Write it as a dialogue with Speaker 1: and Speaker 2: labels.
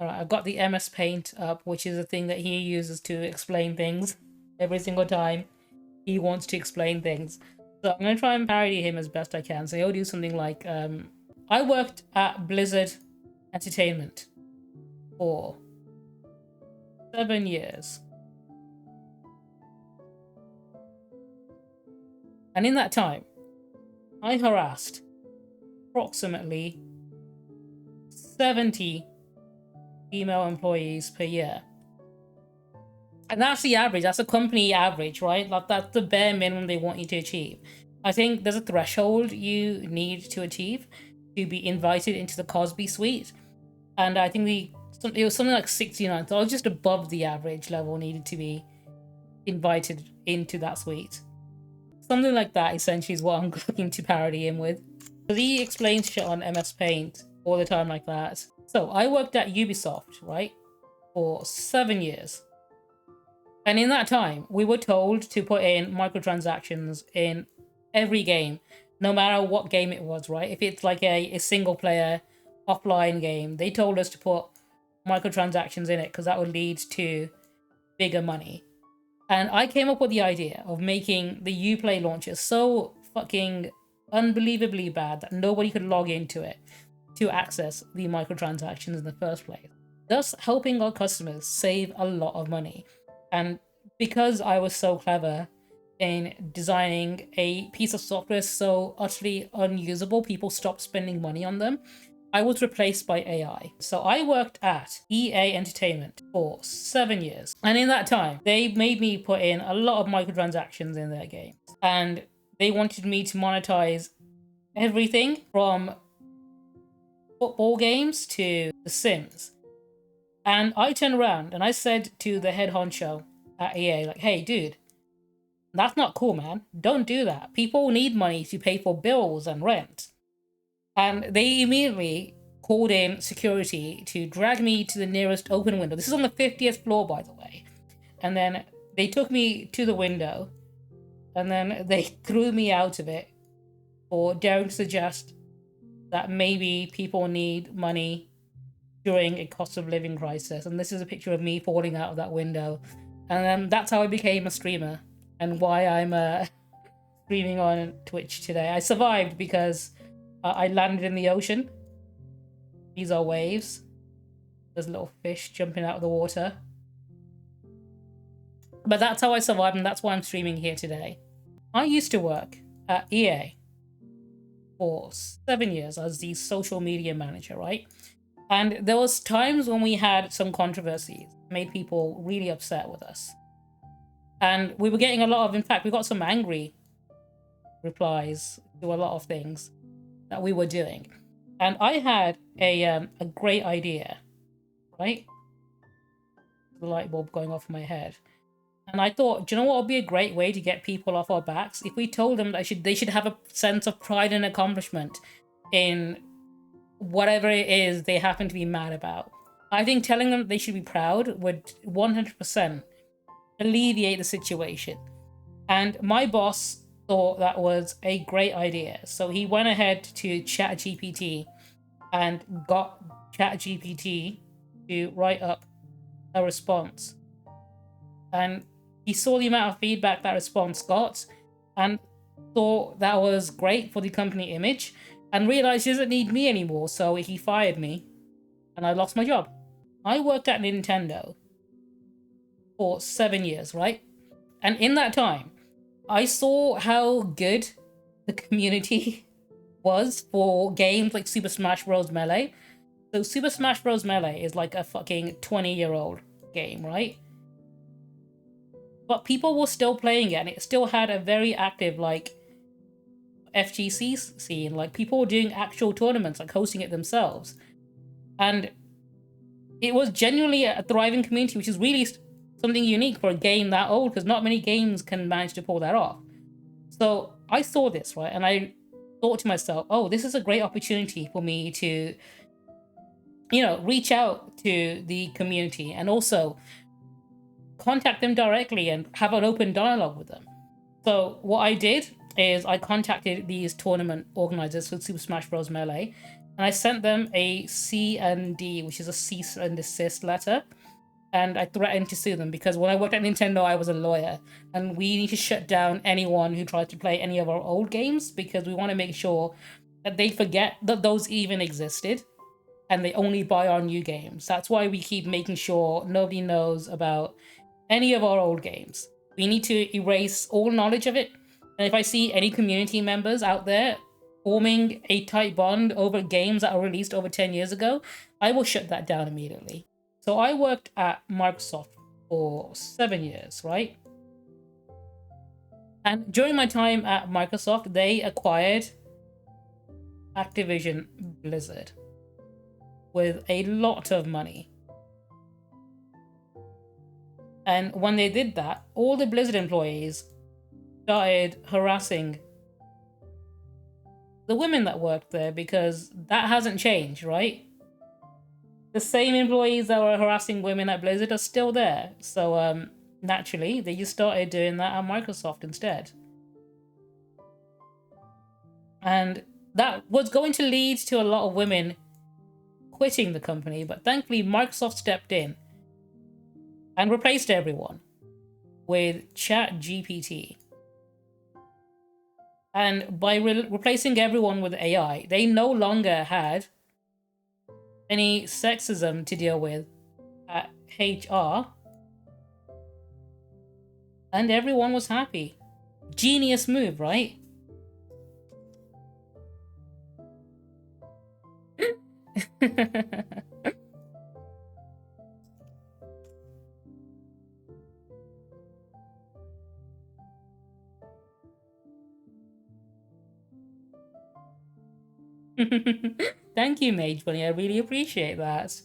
Speaker 1: All right, I've got the MS Paint up, which is a thing that he uses to explain things every single time he wants to explain things. So I'm going to try and parody him as best I can. So he'll do something like, I worked at Blizzard Entertainment for 7 years. And in that time, I harassed approximately 70 female employees per year. And that's the average. That's a company average, right? Like, that's the bare minimum they want you to achieve. I think there's a threshold you need to achieve to be invited into the Cosby suite. And I think it was something like 69. So I was just above the average level needed to be invited into that suite. Something like that essentially is what I'm looking to parody him with. So he explains shit on MS Paint all the time like that. So I worked at Ubisoft, right, for 7 years. And in that time, we were told to put in microtransactions in every game, no matter what game it was, right? If it's like a single player offline game, they told us to put microtransactions in it because that would lead to bigger money. And I came up with the idea of making the Uplay launcher so fucking unbelievably bad that nobody could log into it to access the microtransactions in the first place, thus helping our customers save a lot of money. And because I was so clever in designing a piece of software so utterly unusable, people stopped spending money on them, I was replaced by AI. So I worked at EA Entertainment for 7 years. And in that time, they made me put in a lot of microtransactions in their games. And they wanted me to monetize everything from football games to The Sims. And I turned around and I said to the head honcho at EA, like, hey, dude, that's not cool, man. Don't do that. People need money to pay for bills and rent. And they immediately called in security to drag me to the nearest open window. This is on the 50th floor, by the way. And then they took me to the window and then they threw me out of it for daring to suggest that maybe people need money during a cost of living crisis. And this is a picture of me falling out of that window. And that's how I became a streamer and why I'm streaming on Twitch today. I survived because I landed in the ocean. These are waves. There's little fish jumping out of the water. But that's how I survived, and that's why I'm streaming here today. I used to work at EA for 7 years as the social media manager, right? And there was times when we had some controversies, made people really upset with us. And we were getting a lot of, in fact, we got some angry replies to a lot of things that we were doing. And I had a great idea, right? The light bulb going off in my head. And I thought, do you know what would be a great way to get people off our backs? If we told them that they should have a sense of pride and accomplishment in whatever it is they happen to be mad about. I think telling them they should be proud would 100% alleviate the situation. And my boss thought that was a great idea. So he went ahead to ChatGPT and got ChatGPT to write up a response. And he saw the amount of feedback that response got and thought that was great for the company image and realized he doesn't need me anymore, so he fired me and I lost my job. I worked at Nintendo for 7 years, right? And in that time, I saw how good the community was for games like Super Smash Bros. Melee. So Super Smash Bros. Melee is like a fucking 20-year-old game, right? But people were still playing it, and it still had a very active, like, FGC scene. Like, people were doing actual tournaments, like hosting it themselves. And it was genuinely a thriving community, which is really something unique for a game that old, because not many games can manage to pull that off. So I saw this, right? And I thought to myself, oh, this is a great opportunity for me to, reach out to the community and also contact them directly and have an open dialogue with them. So what I did is I contacted these tournament organizers for Super Smash Bros. Melee, And I sent them a C&D, which is a cease and desist letter. And I threatened to sue them because when I worked at Nintendo, I was a lawyer. And we need to shut down anyone who tries to play any of our old games because we want to make sure that they forget that those even existed and they only buy our new games. That's why we keep making sure nobody knows about any of our old games. We need to erase all knowledge of it. And if I see any community members out there forming a tight bond over games that are released over 10 years ago, I will shut that down immediately. So I worked at Microsoft for 7 years, right? And during my time at Microsoft, they acquired Activision Blizzard with a lot of money. And when they did that, all the Blizzard employees started harassing the women that worked there because that hasn't changed, right? The same employees that were harassing women at Blizzard are still there. So naturally, they just started doing that at Microsoft instead. And that was going to lead to a lot of women quitting the company, but thankfully Microsoft stepped in and replaced everyone with ChatGPT. And by replacing everyone with AI, they no longer had any sexism to deal with at HR, and everyone was happy. Genius move, right? Thank you, Mage Bunny. I really appreciate that.